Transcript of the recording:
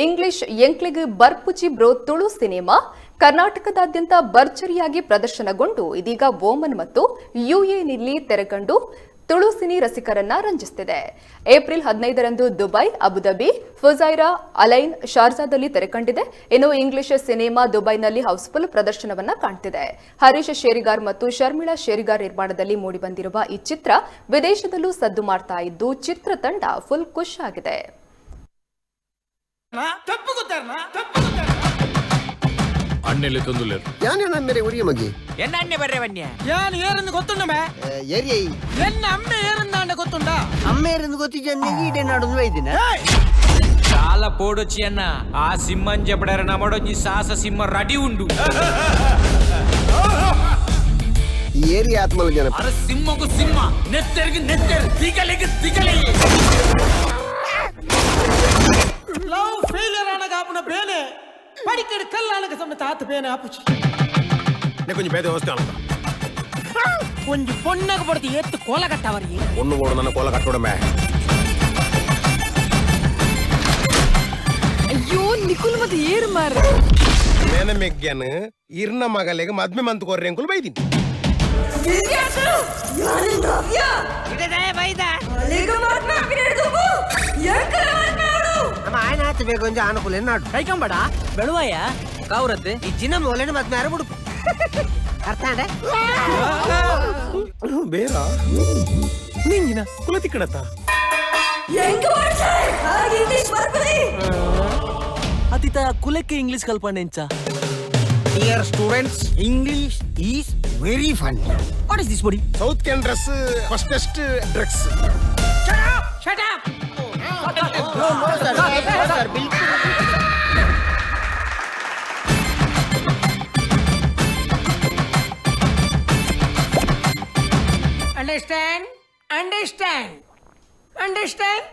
English ಎಂಕ್ಲಿಗ್ ಬರ್ಪುಚಿ bro Tulu cinema ಕರ್ನಾಟಕದಾದ್ಯಂತ ಭರ್ಜರಿಯಾಗಿ ಪ್ರದರ್ಶನಗೊಂಡು ಇದೀಗ ಓಮನ್ ಮತ್ತು ಯುಎಇನಲ್ಲಿ ತೆರೆಕಂಡು ತುಳು ಸಿನಿ ರಸಿಕರನ್ನ ರಂಜಿಸುತ್ತಿದೆ. ಏಪ್ರಿಲ್ 15ರಂದು ದುಬೈ, ಅಬುಧಾಬಿ, ಫುಜೈರಾ, ಅಲೈನ್, ಶಾರ್ಜಾದಲ್ಲಿ ತೆರೆಕಂಡಿದೆ. ಇನ್ನು ಇಂಗ್ಲಿಷ್ ಸಿನಿಮಾ ದುಬೈನಲ್ಲಿ ಹೌಸ್ಫುಲ್ ಪ್ರದರ್ಶನವನ್ನ ಕಾಣ್ತಿದೆ. ಹರೀಶ್ ಶೇರಿಗಾರ್ ಮತ್ತು ಶರ್ಮಿಳಾ ಶೇರಿಗಾರ್ ನಿರ್ಮಾಣದಲ್ಲಿ ಮೂಡಿಬಂದಿರುವ ಈ ಚಿತ್ರ ವಿದೇಶದಲ್ಲೂ ಸದ್ದು ಮಾಡ್ತಾ ಇದ್ದು ಚಿತ್ರತಂಡ ಫುಲ್ ಖುಷ್ ಆಗಿದೆ. ಅಣ್ಣೆಲ್ಲಿ ತಂದುಲೇರು ಯಾನೇ ನಮ್ಮೆರೆ ಉರಿಯ ಮಗಿ ಎನ್ನ ಅಣ್ಣೆ ಬರ್ರೆ ವನ್ಯ ಯಾನ್ ಏರನ್ನು ಗೊತ್ತುಂಡಮೆ ಏರಿಯೈ ಎನ್ನ ಅಮ್ಮೆ ಏರನ್ನ ಗೊತ್ತುಂಡ ಅಮ್ಮ ಏರನ್ನು ಗೊತ್ತಿದ್ದ ನೀಡೆ ನಾಡೊಂದು ವೈದಿನ చాలా పోడొచ్చి అన్న ఆ సింహం చెప్పడారు నమ్మడొచ్చి సాహస సింహ రెడీ ఉండు ఈ ఏరియా ఆత్మల జన అరే సింహకు సింహ నెత్తెరికి నెత్తెరు దిగలికి దిగలి ಲವ್ ಫೇಲಿಯರ್ ಆನಗ ಆಪುನ ಬೇನೆ ಪಡಿಕಡೆ ಕಲ್ಲಾನಗ ಸಮೇತ ಆತ ಬೇನೆ ಆಪುಚಿ నే కొంచెం పేద వస్తే అన్న ಒಂಜಿ ಪೊನ್ನಗ ಬಡ್ದು ಎತ್ತು ಕೋಲ ಕಟ್ಟವರಿಗೆ ஒண்ணு போட ನನ್ನ ಕೋಲ ಕಟ್ಟೋಡಮೆ ಅಯ್ಯೋ ನಿಕುಲ್ ಮತ್ತೆ ಏರು ಮಾರ నేను మెగ్గాను ఇర్న మగలేక మద్మె మంతు కొర్రెంకులు బైదిని ನಮ್ಮ ಆಯ್ನ ಆತ ಬೇಕು ಒಂಜ ಆನಕುಲೆ ನಾಡು ಕೈಕಂಬಡ ಬೆಳುವಯ್ಯ ಕಾವ್ರತ್ತೆ ಈ ಚಿನ್ನ ಮೊಲೆನ ಮತ್ತೆ ಮೇರೆ ಬಿಡು ಅರ್ಥ ಅಂಡೆ ಬೇರಾ ನಿಂಗಿನ ಕುಲತಿ ಕಡತ ಅತಿತ ಕುಲಕ್ಕೆ ಇಂಗ್ಲಿಷ್ ಕಲ್ಪನೆಂಚ dear students English is very fun what is this body south can dress fastest drugs shut up no no sir ಬಿಲ್ಕುಲ್ ಅಂಡರ್ಸ್ಟ್ಯಾಂಡ್ ಅಂಡರ್ಸ್ಟ್ಯಾಂಡ್ ಅಂಡರ್ಸ್ಟ್ಯಾಂಡ್